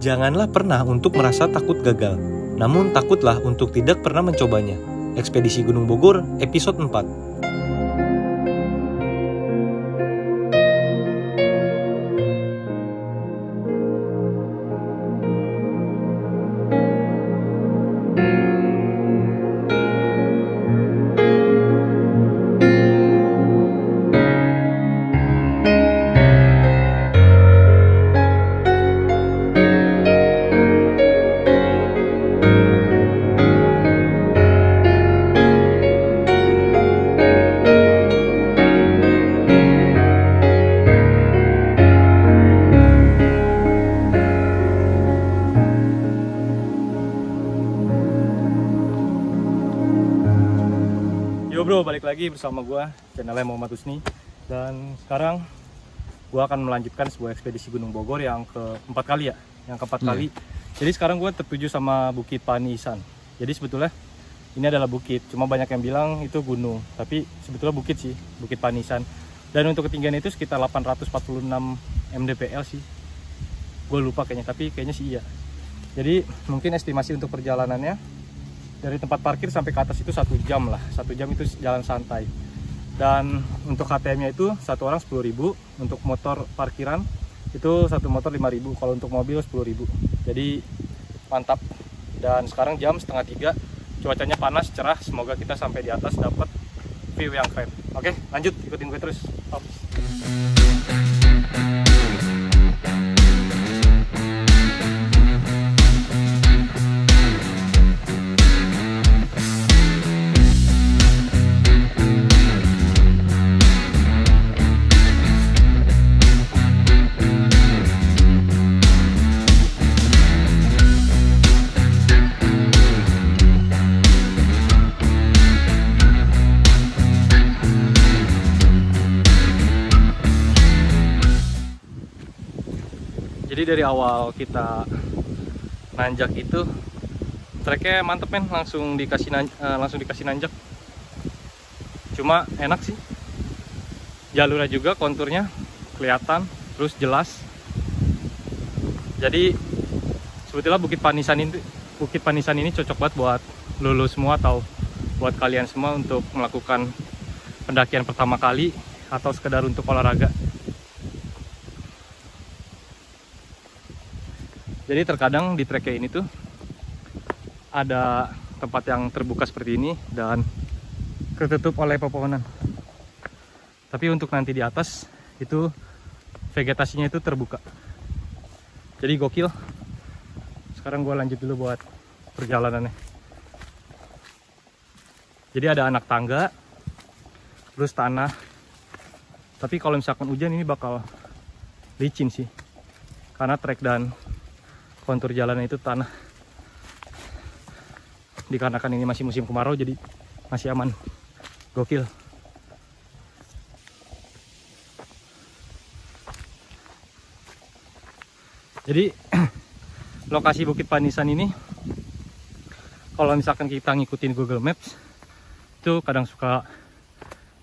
Janganlah pernah untuk merasa takut gagal, namun takutlah untuk tidak pernah mencobanya. Ekspedisi Gunung Bogor, episode 4. Yo bro, balik lagi bersama gue, channelnya Muhammad Husni. Dan sekarang gue akan melanjutkan sebuah ekspedisi Gunung Bogor yang keempat kali ya. Yang keempat kali. Jadi sekarang gue tertuju sama Bukit Panisan. Jadi sebetulnya ini adalah bukit, cuma banyak yang bilang itu gunung. Tapi sebetulnya bukit sih, Bukit Panisan. Dan untuk ketinggian itu sekitar 846 mdpl sih. Gue lupa kayaknya, tapi kayaknya sih iya. Jadi mungkin estimasi untuk perjalanannya dari tempat parkir sampai ke atas itu 1 jam lah. 1 jam itu jalan santai. Dan untuk HTM-nya itu satu orang 10.000. Untuk motor parkiran itu satu motor 5.000. Kalau untuk mobil 10.000. Jadi mantap. Dan sekarang jam setengah 3. Cuacanya panas, cerah. Semoga kita sampai di atas dapat view yang keren. Oke, lanjut, ikutin gue terus. Stop. Jadi dari awal kita nanjak itu treknya mantep men, langsung dikasih nanjak. Cuma enak sih, jalurnya juga konturnya kelihatan terus jelas. Jadi sebetulnya Bukit Panisan ini cocok banget buat lulu semua atau buat kalian semua untuk melakukan pendakian pertama kali atau sekedar untuk olahraga. Jadi terkadang di trek ini tuh ada tempat yang terbuka seperti ini dan ketutup oleh pepohonan. Tapi untuk nanti di atas itu vegetasinya itu terbuka. Jadi gokil. Sekarang gue lanjut dulu buat perjalanannya. Jadi ada anak tangga, terus tanah. Tapi kalau misalkan hujan ini bakal licin sih. Karena trek dan kontur jalannya itu tanah. Dikarenakan ini masih musim kemarau jadi masih aman. Gokil. Jadi lokasi Bukit Panisan ini kalau misalkan kita ngikutin Google Maps itu kadang suka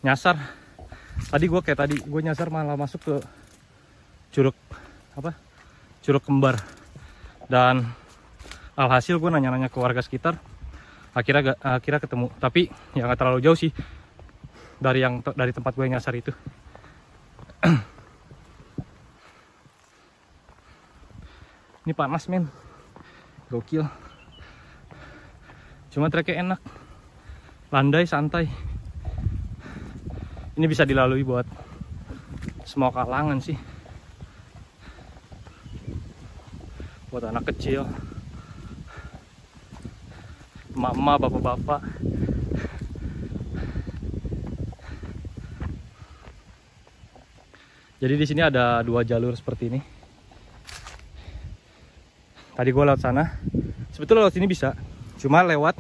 nyasar. Tadi gue nyasar malah masuk ke Curug Kembar. Dan alhasil gue nanya-nanya ke warga sekitar, akhirnya ketemu. Tapi ya nggak terlalu jauh sih dari tempat gue nyasar itu. Ini panas men, gokil. Cuma treknya enak, landai santai. Ini bisa dilalui buat semua kalangan sih. Buat anak kecil, emak-emak, bapak-bapak. Jadi di sini ada 2 jalur seperti ini. Tadi gue lewat sana. Sebetulnya lewat sini bisa, cuma lewat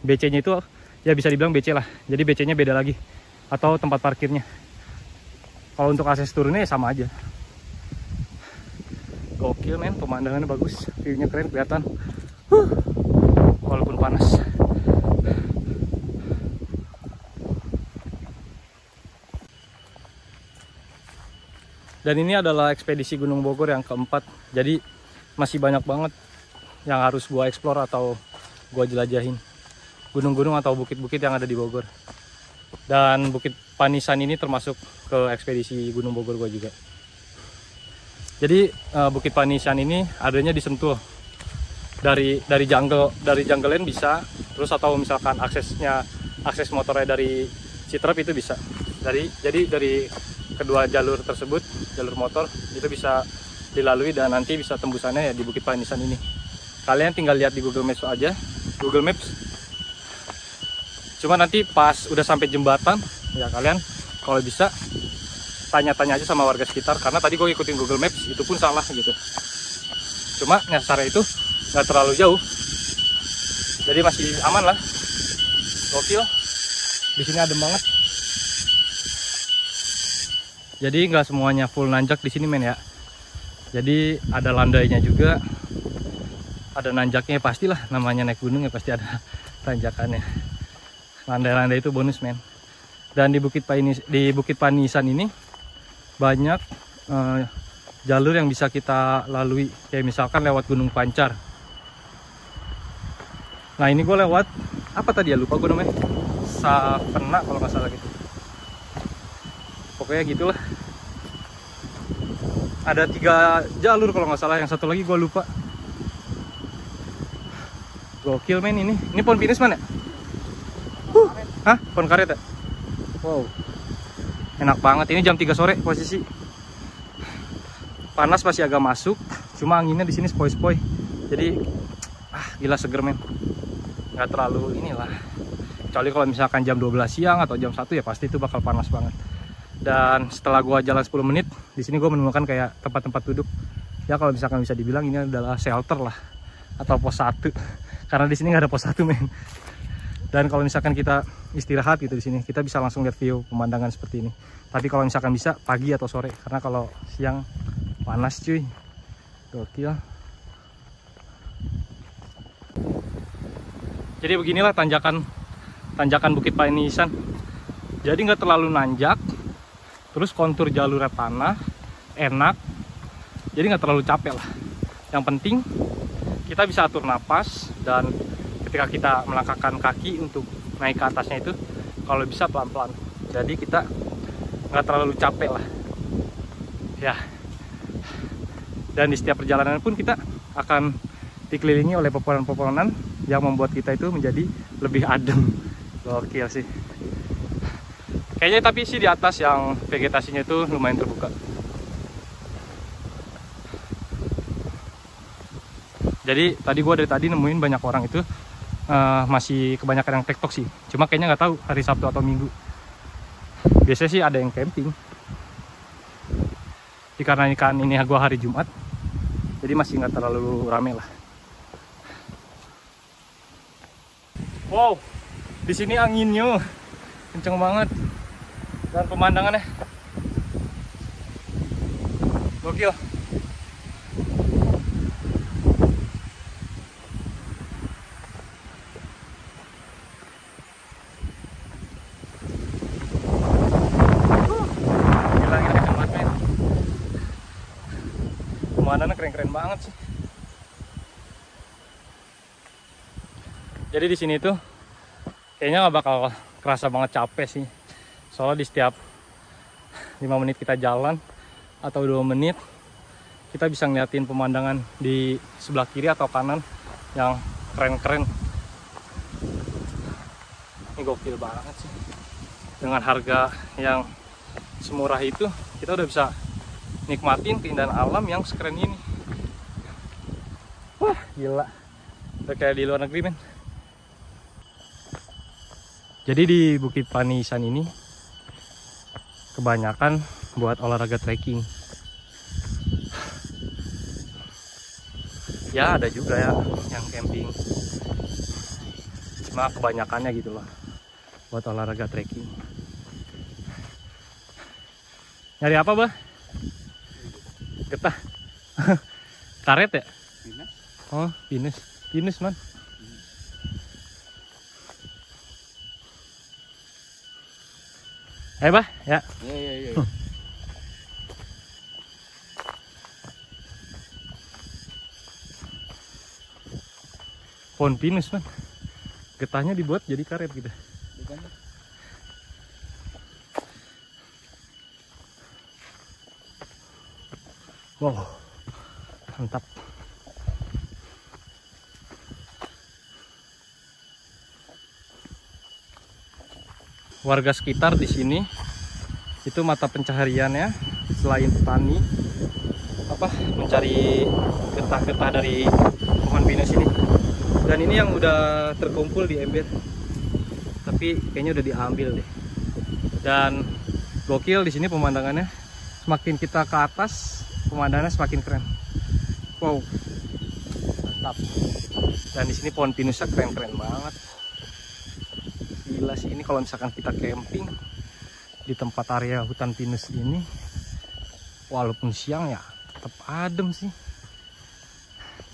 BC-nya itu ya bisa dibilang BC lah. Jadi BC-nya beda lagi atau tempat parkirnya. Kalau untuk akses turunnya ya sama aja. Gokil men, pemandangannya bagus, view-nya keren, kelihatan walaupun panas. Dan ini adalah ekspedisi Gunung Bogor yang keempat. Jadi masih banyak banget yang harus gua explore atau gua jelajahin. Gunung-gunung atau bukit-bukit yang ada di Bogor. Dan Bukit Panisan ini termasuk ke ekspedisi Gunung Bogor gua juga. Jadi Bukit Panisan ini adanya di Sentul. Dari jungle land bisa, terus atau misalkan akses motornya dari Citerep itu bisa. Jadi dari kedua jalur tersebut, jalur motor itu bisa dilalui dan nanti bisa tembusannya ya di Bukit Panisan ini. Kalian tinggal lihat di Google Maps aja, Google Maps. Cuma nanti pas udah sampai jembatan, ya kalian kalau bisa tanya-tanya aja sama warga sekitar, karena tadi gue ikutin Google Maps itu pun salah gitu. Cuma nyasarnya itu nggak terlalu jauh, jadi masih aman lah. Gokil, di sini adem banget. Jadi nggak semuanya full nanjak di sini men ya. Jadi ada landainya juga, ada nanjaknya pastilah, namanya naik gunung ya pasti ada tanjakannya. Landai-landai itu bonus men. Dan di Bukit Panisan ini banyak jalur yang bisa kita lalui, kayak misalkan lewat Gunung Pancar. Nah ini gue lewat apa tadi ya, lupa gue namanya, Savena kalau nggak salah gitu. Pokoknya gitulah. Ada 3 jalur kalau nggak salah, yang satu lagi gue lupa. Gokil men ini. Ini pohon pinus mana? Hah? Pohon karet ya? Wow. Enak banget. Ini jam 3 sore posisi. Panas masih agak masuk, cuma anginnya di sini sepoi-sepoi. Jadi gila seger men. Nggak terlalu inilah. Kecuali kalau misalkan jam 12 siang atau jam 1 ya pasti itu bakal panas banget. Dan setelah gua jalan 10 menit, di sini gua menemukan kayak tempat-tempat duduk. Ya kalau misalkan bisa dibilang ini adalah shelter lah atau pos 1. Karena di sini nggak ada pos 1 men. Dan kalau misalkan kita istirahat gitu di sini, kita bisa langsung lihat view pemandangan seperti ini. Tapi kalau misalkan bisa pagi atau sore, karena kalau siang panas cuy. Gokil. Jadi beginilah tanjakan Bukit Panisan. Jadi nggak terlalu nanjak, terus kontur jalurnya tanah, enak. Jadi nggak terlalu capek lah. Yang penting kita bisa atur napas, dan ketika kita melangkahkan kaki untuk naik ke atasnya itu kalau bisa pelan-pelan. Jadi kita nggak terlalu capek lah. Ya. Dan di setiap perjalanan pun kita akan dikelilingi oleh pepohonan-pepohonan yang membuat kita itu menjadi lebih adem. Gokil sih. Kayaknya tapi sih di atas yang vegetasinya itu lumayan terbuka. Jadi tadi gue dari tadi nemuin banyak orang itu masih kebanyakan yang TikTok sih. Cuma kayaknya nggak tahu hari Sabtu atau Minggu. Biasanya sih ada yang camping. Karena ini gue hari Jumat, jadi masih nggak terlalu rame lah. Wow, di sini anginnya kenceng banget dan pemandangannya gokil. Pemandangannya keren-keren banget sih. Jadi di sini tuh kayaknya nggak bakal kerasa banget capek sih. Soalnya di setiap 5 menit kita jalan atau 2 menit kita bisa ngeliatin pemandangan di sebelah kiri atau kanan yang keren-keren. Ini gokil banget sih. Dengan harga yang semurah itu kita udah bisa nikmatin keindahan alam yang sekeren ini. Wah gila, udah kayak di luar negeri men. Jadi di Bukit Panisan ini kebanyakan buat olahraga trekking. Ya ada juga ya yang camping, cuma kebanyakannya gitu loh buat olahraga trekking. Nyari apa bah? Getah. Karet ya? Pinus. Oh, pinus. Pinus man. Ayo bah, ya. Iya. pohon pinus man. Getahnya dibuat jadi karet gitu. Wow, mantap. Warga sekitar di sini itu mata pencahariannya selain petani mencari getah-getah dari pohon pinus ini. Dan ini yang udah terkumpul di ember, tapi kayaknya udah diambil deh. Dan gokil di sini pemandangannya. Semakin kita ke atas, pemandangannya semakin keren. Wow, mantap. Dan di sini pohon pinusnya keren-keren banget. Gila sih, ini kalau misalkan kita camping di tempat area hutan pinus ini, walaupun siang ya tetap adem sih.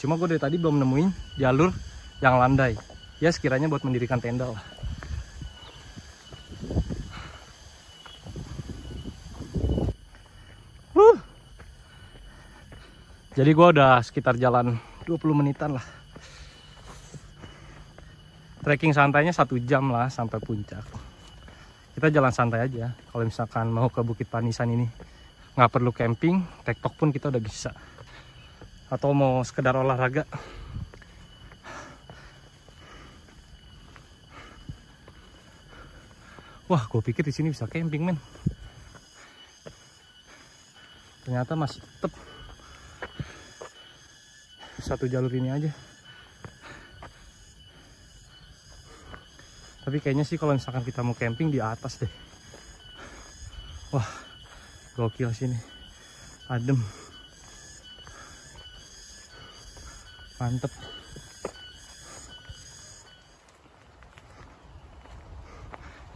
Cuma gue dari tadi belum nemuin jalur yang landai. Ya sekiranya buat mendirikan tenda lah. Jadi gue udah sekitar jalan 20 menitan lah. Trekking santainya 1 jam lah sampai puncak. Kita jalan santai aja. Kalau misalkan mau ke Bukit Panisan ini nggak perlu camping, tektok pun kita udah bisa. Atau mau sekedar olahraga. Wah, gue pikir di sini bisa camping, men. Ternyata masih tetap satu jalur ini aja. Tapi kayaknya sih kalau misalkan kita mau camping di atas deh. Wah, gokil sini. Adem. Mantep.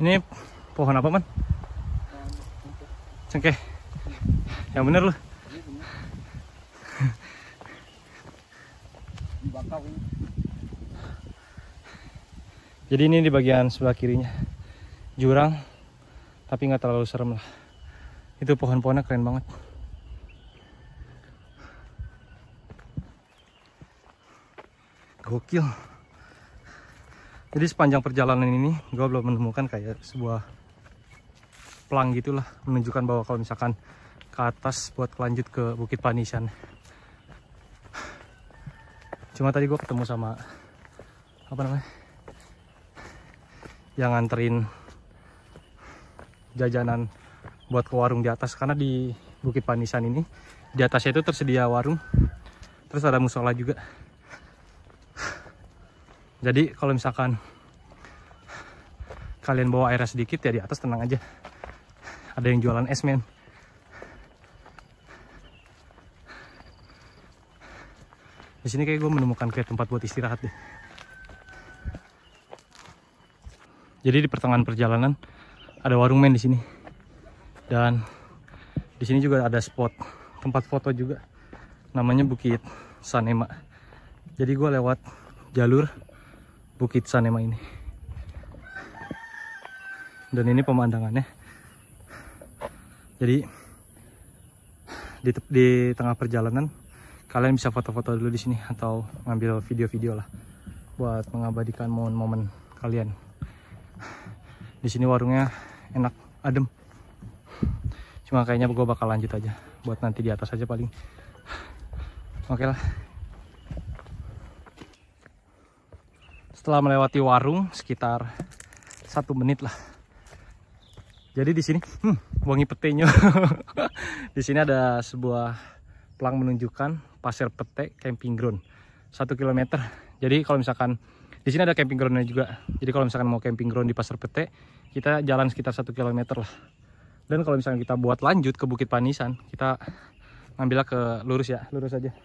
Ini pohon apa, Man? Cengkeh. Yang bener loh. Jadi ini di bagian sebelah kirinya jurang, tapi nggak terlalu serem lah. Itu pohon-pohonnya keren banget. Gokil. Jadi sepanjang perjalanan ini gue belum menemukan kayak sebuah pelang gitulah, menunjukkan bahwa kalau misalkan ke atas buat lanjut ke Bukit Panisan. Cuma tadi gue ketemu sama yang nganterin jajanan buat ke warung di atas, karena di Bukit Panisan ini di atasnya itu tersedia warung, terus ada musola juga. Jadi kalau misalkan kalian bawa airnya sedikit ya di atas tenang aja, ada yang jualan es, men. Di sini kayak gue menemukan kayak tempat buat istirahat deh. Jadi di pertengahan perjalanan ada warung, men, di sini. Dan di sini juga ada spot tempat foto juga. Namanya Bukit Sanema. Jadi gue lewat jalur Bukit Sanema ini. Dan ini pemandangannya. Jadi di tengah perjalanan kalian bisa foto-foto dulu di sini atau ngambil video-video lah buat mengabadikan momen-momen kalian. Di sini warungnya enak, adem. Cuma kayaknya gue bakal lanjut aja buat nanti di atas aja paling. Oke lah. Setelah melewati warung sekitar 1 menit lah. Jadi di sini wangi petenya. Di sini ada sebuah pelang menunjukkan Pasir Pete Camping Ground 1 km. Jadi kalau misalkan di sini ada camping groundnya juga. Jadi kalau misalkan mau camping ground di Pasir Pete, kita jalan sekitar 1 km lah. Dan kalau misalkan kita buat lanjut ke Bukit Panisan, kita ngambilnya ke lurus ya, lurus aja.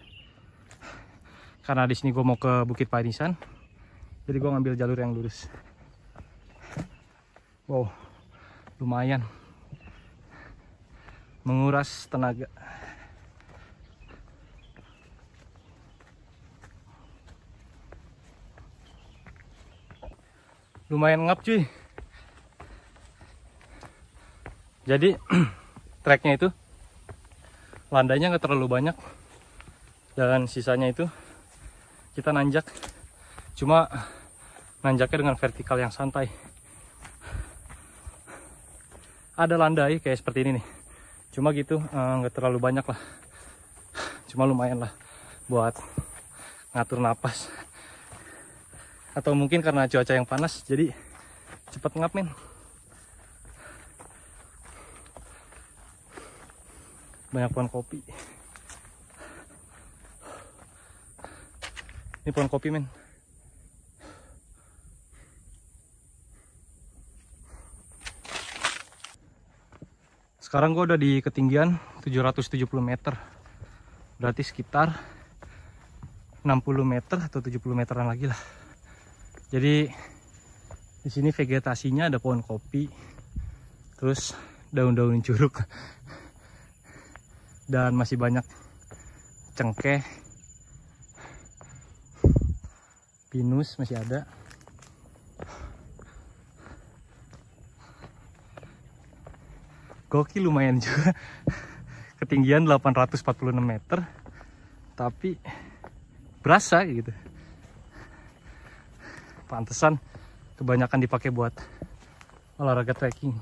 Karena di sini gue mau ke Bukit Panisan, jadi gue ngambil jalur yang lurus. Wow, lumayan menguras tenaga. Lumayan ngap, cuy. Jadi treknya itu landainya nggak terlalu banyak, dan sisanya itu kita nanjak cuma nanjaknya dengan vertikal yang santai. Ada landai kayak seperti ini nih, cuma gitu nggak terlalu banyak lah, cuma lumayan lah buat ngatur napas. Atau mungkin karena cuaca yang panas jadi cepat ngap men. Banyak pohon kopi. Ini pohon kopi men. Sekarang gue udah di ketinggian 770 meter. Berarti sekitar 60 meter atau 70 meteran lagi lah. Jadi di sini vegetasinya ada pohon kopi, terus daun-daun curug, dan masih banyak cengkeh, pinus masih ada. Gokil, lumayan juga. Ketinggian 846 meter, tapi berasa gitu. Pantesan kebanyakan dipakai buat olahraga trekking.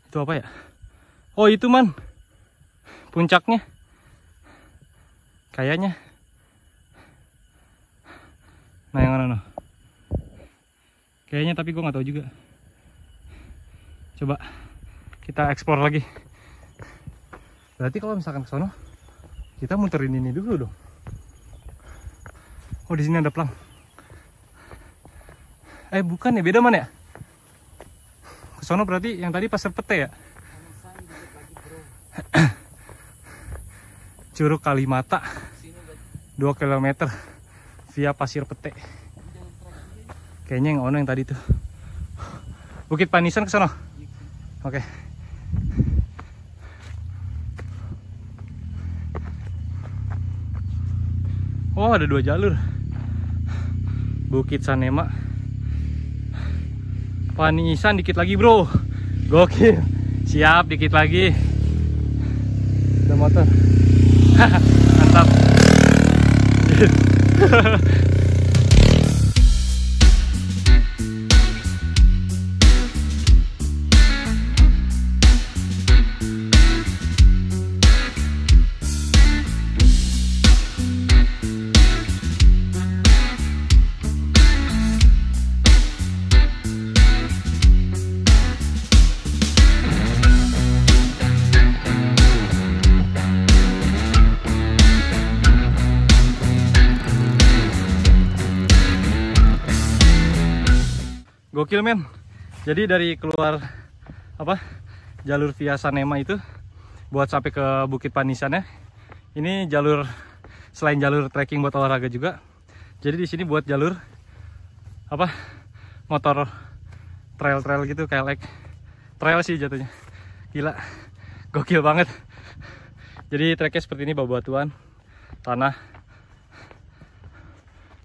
Itu apa ya? Oh itu man, puncaknya kayaknya. Nah yang mana no? Kayaknya, tapi gue nggak tahu juga. Coba kita explore lagi. Berarti kalau misalkan ke sono, kita muterin ini dulu dong. Oh di sini ada plang. Bukan ya, beda mana ya? Ke sono berarti yang tadi Pasir Pete ya? Curug Kalimata 2 km via Pasir Pete. Kayaknya yang ono yang tadi tuh. Bukit Panisan ke sono. Oke. Oh, ada 2 jalur. Bukit Sanema, Panisan dikit lagi, bro. Gokil. Siap, dikit lagi. Ada motor. Mantap. Gokil men. Jadi dari keluar jalur via Sanema itu buat sampai ke Bukit Panisan ya. Ini jalur selain jalur trekking buat olahraga juga. Jadi di sini buat jalur motor trail gitu, kayak trail sih jatuhnya. Gila. Gokil banget. Jadi treknya seperti ini, bebatuan, tanah.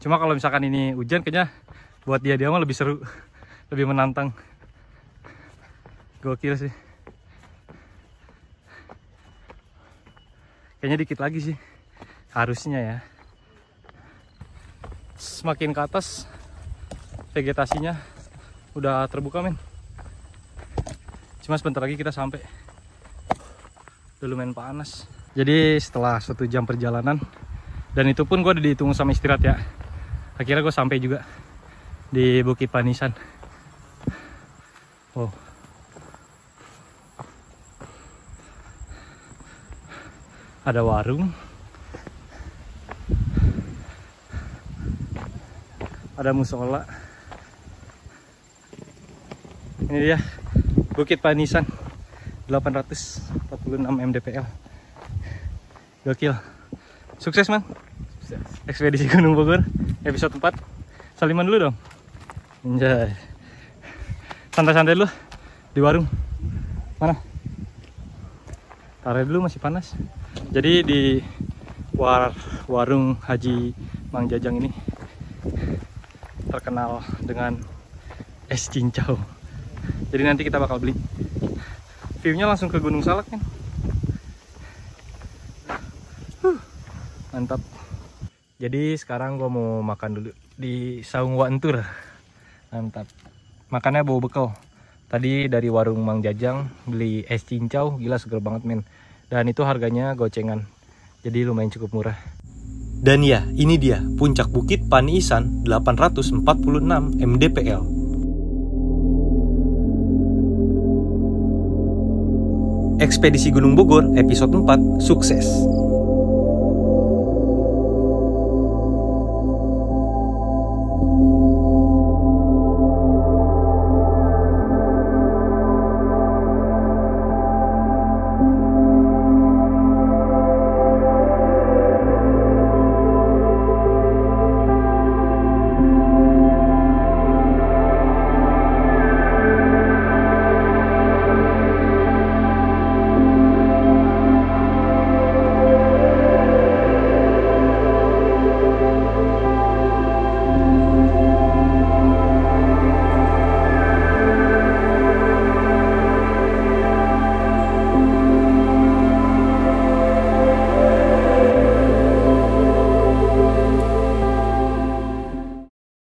Cuma kalau misalkan ini hujan kayaknya buat dia mah lebih seru. Lebih menantang. Gokil sih. Kayaknya dikit lagi sih. Harusnya ya. Semakin ke atas vegetasinya udah terbuka men. Cuma sebentar lagi kita sampai. Udah lumayan panas. Jadi setelah 1 jam perjalanan, dan itu pun gue udah dihitung sama istirahat ya, akhirnya gue sampai juga di Bukit Panisan. Oh, ada warung, ada musola. Ini dia Bukit Panisan 846 mdpl. Gokil. Sukses man. Sukses. Ekspedisi Gunung Bogor episode 4. Saliman dulu dong. Anjay. Santai-santai dulu di warung. Mana? Tarik dulu, masih panas. Jadi di warung Haji Mang Jajang ini terkenal dengan es cincau. Jadi nanti kita bakal beli. View-nya langsung ke Gunung Salak kan. Mantap. Jadi sekarang gue mau makan dulu di Saung Wantur. Mantap. Makannya bawa bekal. Tadi dari warung Mang Jajang beli es cincau, gila seger banget men. Dan itu harganya gocengan. Jadi lumayan cukup murah. Dan ya, ini dia puncak Bukit Paniisan 846 mdpl. Ekspedisi Gunung Bogor episode 4 sukses.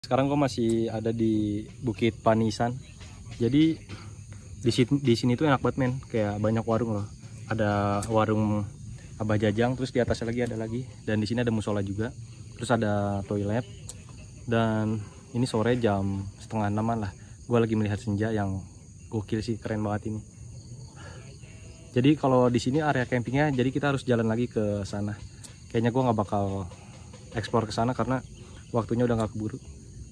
Sekarang gue masih ada di Bukit Paniisan. Jadi di sini tuh enak banget men, kayak banyak warung loh. Ada warung Abah Jajang, terus di atasnya lagi ada lagi. Dan di sini ada musola juga. Terus ada toilet. Dan ini sore jam 5:30 lah. Gue lagi melihat senja yang gokil sih, keren banget ini. Jadi kalau di sini area campingnya, jadi kita harus jalan lagi ke sana. Kayaknya gue nggak bakal explore ke sana karena waktunya udah nggak keburu.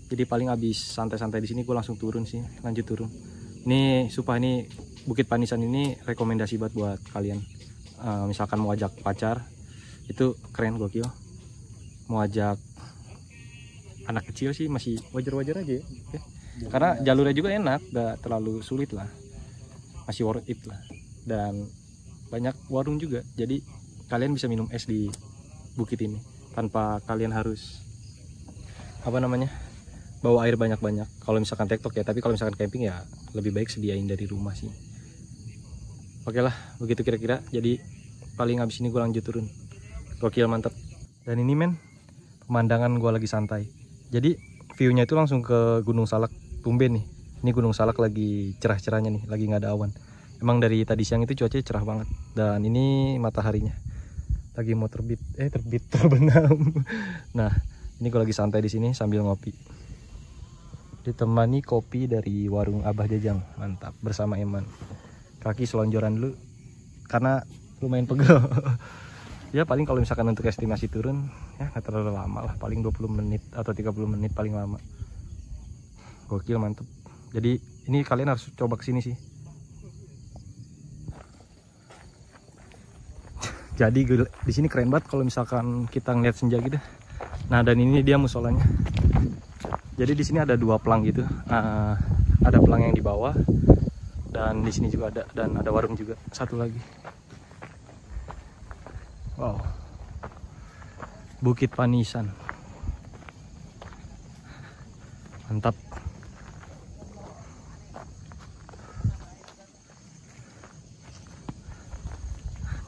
Jadi paling habis santai-santai di sini gue langsung turun sih, lanjut turun. Ini supaya ini Bukit Paniisan ini rekomendasi buat kalian. Misalkan mau ajak pacar, itu keren gokil. Mau ajak anak kecil sih masih wajar-wajar aja ya. Karena jalurnya juga enak, gak terlalu sulit lah. Masih worth it lah. Dan banyak warung juga. Jadi kalian bisa minum es di bukit ini tanpa kalian harus bawa air banyak-banyak kalau misalkan tektok ya, tapi kalau misalkan camping ya lebih baik sediain dari rumah sih. Oke lah, begitu kira-kira. Jadi paling habis ini gue lanjut turun. Gokil, mantep. Dan ini men, pemandangan gue lagi santai. Jadi view-nya itu langsung ke Gunung Salak. Tumben nih, ini Gunung Salak lagi cerah-cerahnya nih, lagi nggak ada awan. Emang dari tadi siang itu cuacanya cerah banget. Dan ini mataharinya lagi mau terbenam. Nah, ini gue lagi santai di sini sambil ngopi. Ditemani kopi dari warung Abah Jajang, mantap, bersama Eman. Kaki selonjoran dulu karena lumayan pegel. Ya paling kalau misalkan untuk estimasi turun ya nggak terlalu lama lah, paling 20 menit atau 30 menit paling lama. Gokil, mantep. Jadi ini kalian harus coba kesini sih. Jadi di sini keren banget kalau misalkan kita ngeliat senja gitu. Nah, dan ini dia musolanya. Jadi di sini ada dua pelang gitu. Ada pelang yang di bawah dan di sini juga ada, dan ada warung juga satu lagi. Wow. Bukit Paniisan. Mantap.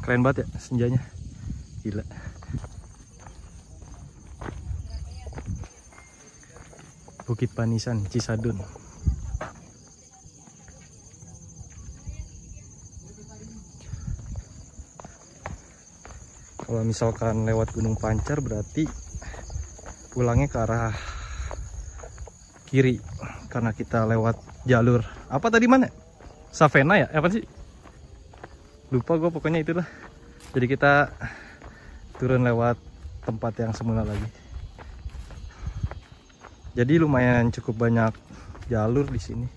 Keren banget ya senjanya. Gila. Bukit Paniisan, Cisadun. Kalau misalkan lewat Gunung Pancar berarti pulangnya ke arah kiri karena kita lewat jalur apa tadi, mana? Savena ya? Apa sih? Lupa gue, pokoknya itulah. Jadi kita turun lewat tempat yang semula lagi. Jadi lumayan cukup banyak jalur di sini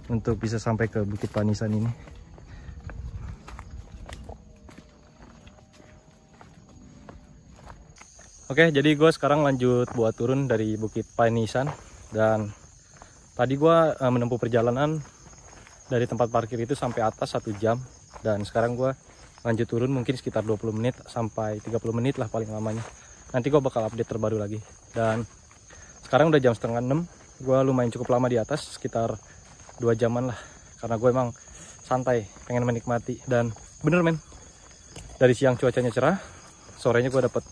untuk bisa sampai ke Bukit Paniisan ini. Oke, jadi gue sekarang lanjut buat turun dari Bukit Paniisan. Dan tadi gue menempuh perjalanan dari tempat parkir itu sampai atas 1 jam. Dan sekarang gue lanjut turun mungkin sekitar 20 menit sampai 30 menit lah paling lamanya. Nanti gue bakal update terbaru lagi. Dan sekarang udah jam 5:30, gue lumayan cukup lama di atas, sekitar 2 jaman lah. Karena gue emang santai, pengen menikmati. Dan bener men, dari siang cuacanya cerah, sorenya gue dapet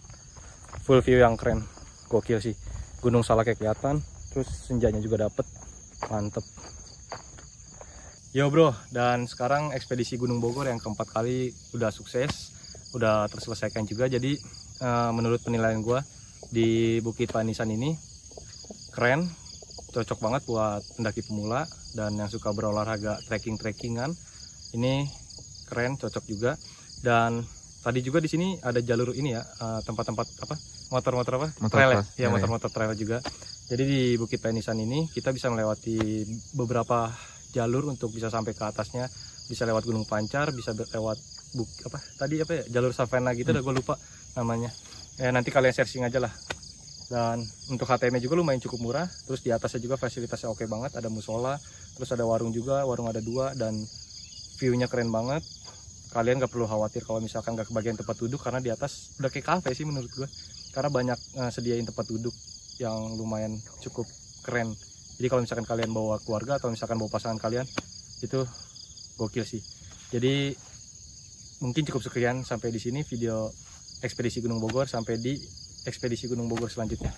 full view yang keren, gokil sih. Gunung Salaknya kelihatan, terus senjanya juga dapet, mantep. Yo bro, dan sekarang ekspedisi Gunung Bogor yang keempat kali udah sukses, udah terselesaikan juga. Jadi menurut penilaian gue di Bukit Panisan ini keren, cocok banget buat pendaki pemula dan yang suka berolahraga trekkingan. Ini keren, cocok juga. Dan tadi juga di sini ada jalur ini ya, tempat-tempat apa? Motor-motor apa? Trail ya, motor-motor trail juga. Jadi di Bukit Panisan ini kita bisa melewati beberapa jalur untuk bisa sampai ke atasnya, bisa lewat Gunung Pancar, bisa lewat jalur Savana gitu, udah gue lupa namanya. Nanti kalian searching aja lah. Dan untuk HTM-nya juga lumayan cukup murah. Terus di atasnya juga fasilitasnya oke banget, ada musola, terus ada warung juga, warung ada 2, dan view-nya keren banget. Kalian gak perlu khawatir kalau misalkan gak kebagian tempat duduk, karena di atas udah kayak cafe sih menurut gue. Karena banyak sediain tempat duduk yang lumayan cukup keren. Jadi kalau misalkan kalian bawa keluarga atau misalkan bawa pasangan kalian, itu gokil sih. Jadi mungkin cukup sekian sampai di sini video ekspedisi Gunung Bogor. Sampai di ekspedisi Gunung Bogor selanjutnya.